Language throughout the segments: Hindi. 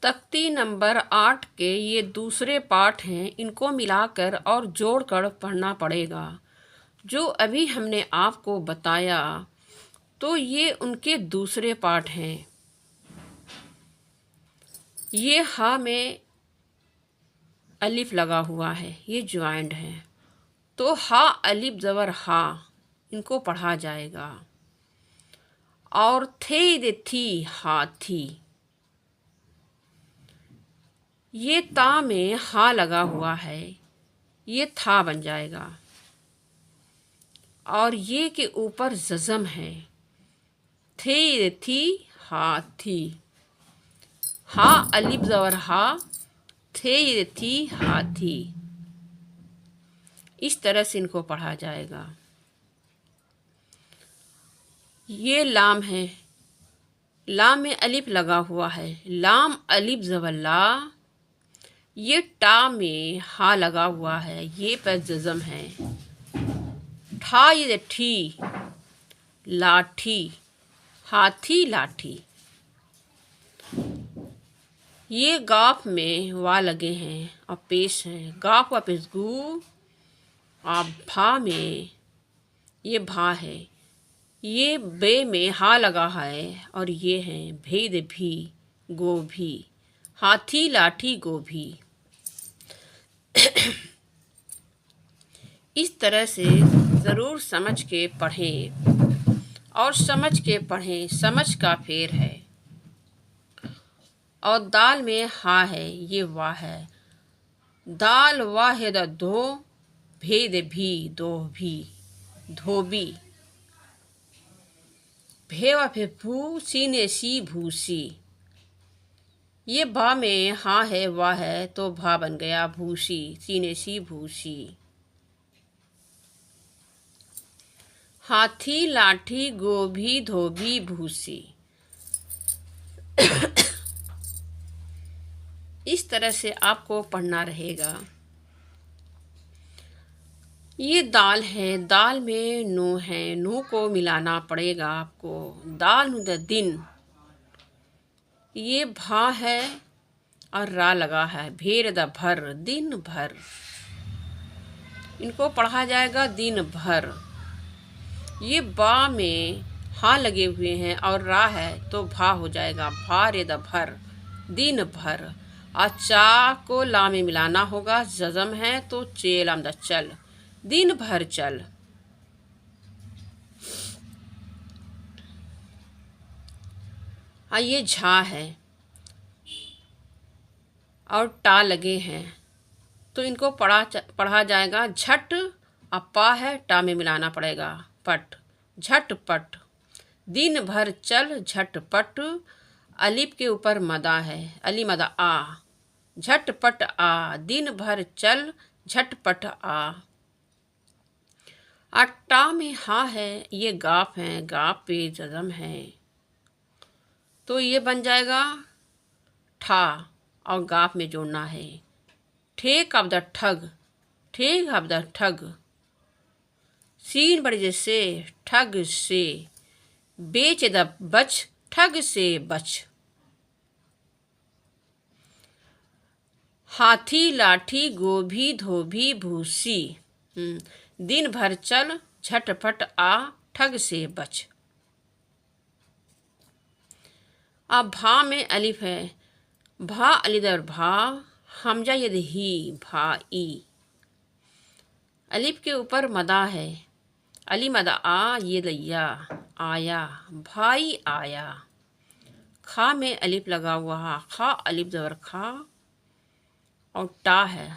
तख्ती नंबर 8 के ये दूसरे पाठ हैं। इनको मिलाकर और जोड़कर पढ़ना पड़ेगा। जो अभी हमने आपको बताया तो ये उनके दूसरे पाठ हैं। ये हा में अलिफ लगा हुआ है, ये ज्वाइंट है, तो हा अलिफ ज़बर हा इनको पढ़ा जाएगा। और थे दे थी हाथी, ये ता में हा लगा हुआ है, ये था बन जाएगा। और ये के ऊपर जज़म है, थे थी हाथी, हा अलिफ ज़बर हा, थे थी हाथी। इस तरह से इनको पढ़ा जाएगा। ये लाम है, लाम में अलिफ लगा हुआ है, लाम अलिफ ज़बर ला। ये टा में हा लगा हुआ है, ये पर जज़म है। ठा ये ठी, लाठी, हाथी लाठी। ये गाफ में वा लगे हैं और पेश हैं, गाफ व पेश गु। और भा में ये भा है, ये बे में हा लगा है और ये हैं भेद भी गोभी, हाथी लाठी गोभी। इस तरह से ज़रूर समझ के पढ़ें और समझ के पढ़ें, समझ का फेर है। और दाल में हा है, ये वाह है, दाल वाहिद दो, भेद भी दो भी धोबी। भेवा भू सीने सी भूसी, ये भा में हा है वाह है, तो भा बन गया भूसी, सीने सी भूसी। हाथी लाठी गोभी धोबी भूसी। इस तरह से आपको पढ़ना रहेगा। ये दाल है, दाल में नू है, नू को मिलाना पड़ेगा आपको। दाल नु द दिन, ये भा है और रा लगा है, भेर द भर, दिन भर। इनको पढ़ा जाएगा दिन भर। ये बा में हा लगे हुए हैं और रा है तो भा हो जाएगा, भार द भर, दिन भर। और चा को ला में मिलाना होगा, जज़म है तो चे लाम द चल, दिन भर चल। ये झा है और टा लगे हैं, तो इनको पढ़ा जाएगा झट। अपा है, टा में मिलाना पड़ेगा पट, झटपट। दिन भर चल झटपट, अलिफ के ऊपर मदा है, अली मदा आ, झटपट आ, दिन भर चल झटपट आ। टा में हा है, ये गाफ है, गाफ पे जज़म है, तो ये बन जाएगा ठा और गाफ में जोड़ना है। ठेक अब द ठग, ठेक अब द ठग, सीन बड़े जैसे ठग से, बेच द बच, ठग से बच। हाथी लाठी गोभी धोबी भूसी, दिन भर चल झटपट आ, ठग से बच। अब भा में अलिफ है, भा अलिदर भा, हमजा यद ही भाई। अलिफ के ऊपर मदा है, अली मदा आ, ये दैया आया, भाई आया। खा में अलिफ लगा हुआ, खा अलिफ ज़बर खा। और टा है,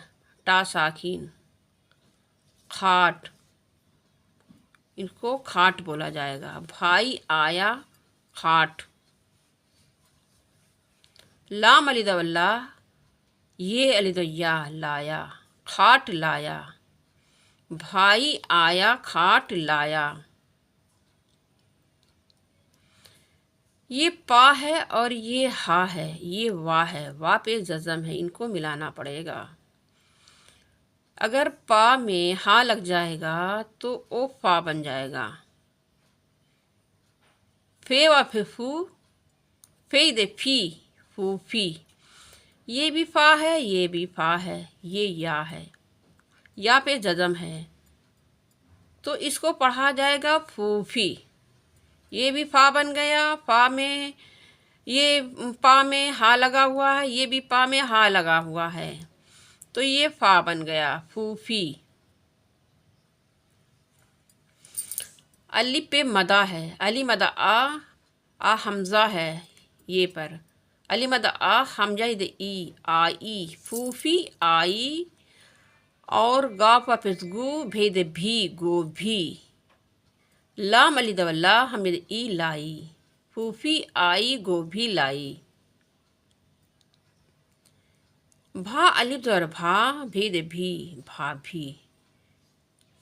टा साकिन, खाट, इनको खाट बोला जाएगा, भाई आया खाट। लाम अली दवल्ला, ये अली दैया लाया, खाट लाया, भाई आया खाट लाया। ये पा है और ये हा है, ये वाह है, वाह पे जज़म है, इनको मिलाना पड़ेगा। अगर पा में हा लग जाएगा तो ओ फा बन जाएगा। फे व फे फू, फे दे फी फूफी। ये भी फा है, ये भी फा है, ये या है, या पे जज़म है, तो इसको पढ़ा जाएगा फूफी। ये भी फा बन गया, फा में ये पा में हा लगा हुआ है, ये भी पा में हा लगा हुआ है, तो ये फा बन गया फूफी। अलिफ पे मदा है, अली मदा आ हमज़ा है ये पर, अली मदा आ हमजा इद ई, आई फूफी आई। और गा पेशगु भेद भी गो भी, लाम अली दवल्ला हमिद ई लाई, फूफी आई गोभी लाई। भा अलिफ दर भा भेद भी भाभी,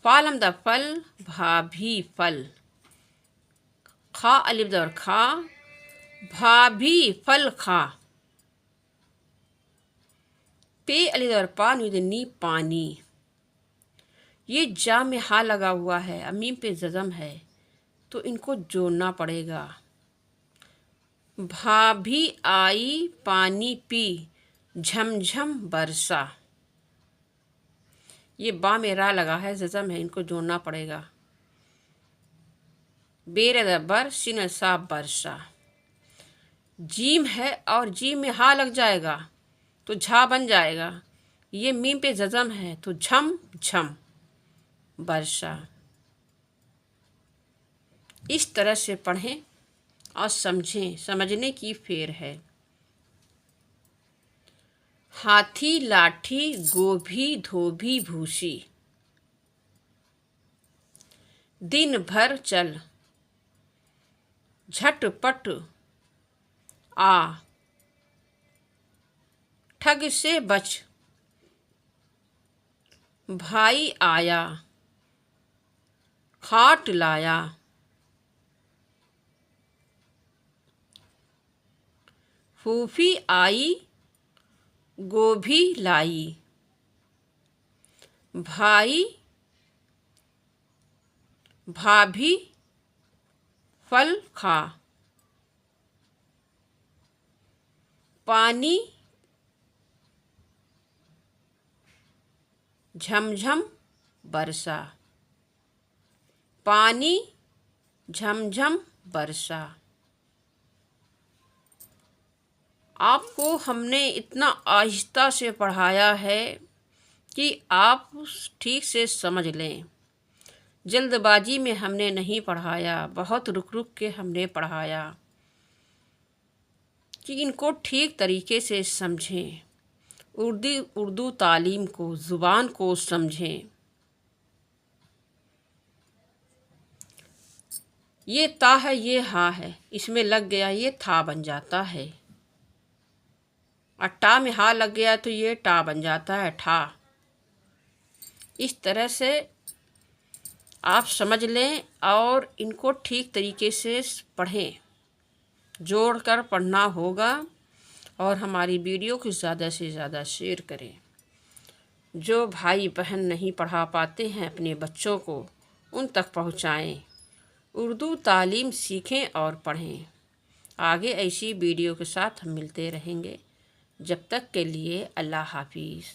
फाल हमदा फल भाभी फल, खा अलिफ दर खा भाभी फल खा। पे अलिफ दर पा नी पानी, ये जा में हा लगा हुआ है, अमीम पे जज़म है, तो इनको जोड़ना पड़ेगा। भाभी आई पानी पी झमझम बरसा, ये बा में रा लगा है, जज़म है, इनको जोड़ना पड़ेगा। बेर बर सिन सा बरसा, जीम है और जीम में हा लग जाएगा तो झा बन जाएगा, ये मीम पे जज़म है तो झम झम बरसा। इस तरह से पढ़ें और समझें, समझने की फेर है। हाथी लाठी गोभी धोबी भूसी, दिन भर चल झटपट आ, ठग से बच भाई आया खाट लाया, फूफी आई गोभी लाई, भाई भाभी फल खा, पानी झमझम बरसा, पानी झमझम बरसा। आपको हमने इतना आहिस्ता से पढ़ाया है कि आप ठीक से समझ लें। जल्दबाजी में हमने नहीं पढ़ाया, बहुत रुक रुक के हमने पढ़ाया कि इनको ठीक तरीके से समझें, उर्दू तालीम को, ज़ुबान को समझें। ये ता है, ये हा है, इसमें लग गया ये था बन जाता है, और टा में हा लग गया तो ये टा बन जाता है ठा। इस तरह से आप समझ लें और इनको ठीक तरीके से पढ़ें, जोड़ कर पढ़ना होगा। और हमारी वीडियो को ज़्यादा से ज़्यादा शेयर करें। जो भाई बहन नहीं पढ़ा पाते हैं अपने बच्चों को, उन तक पहुँचाएँ। उर्दू तालीम सीखें और पढ़ें। आगे ऐसी वीडियो के साथ हम मिलते रहेंगे। जब तक के लिए अल्लाह हाफिज़।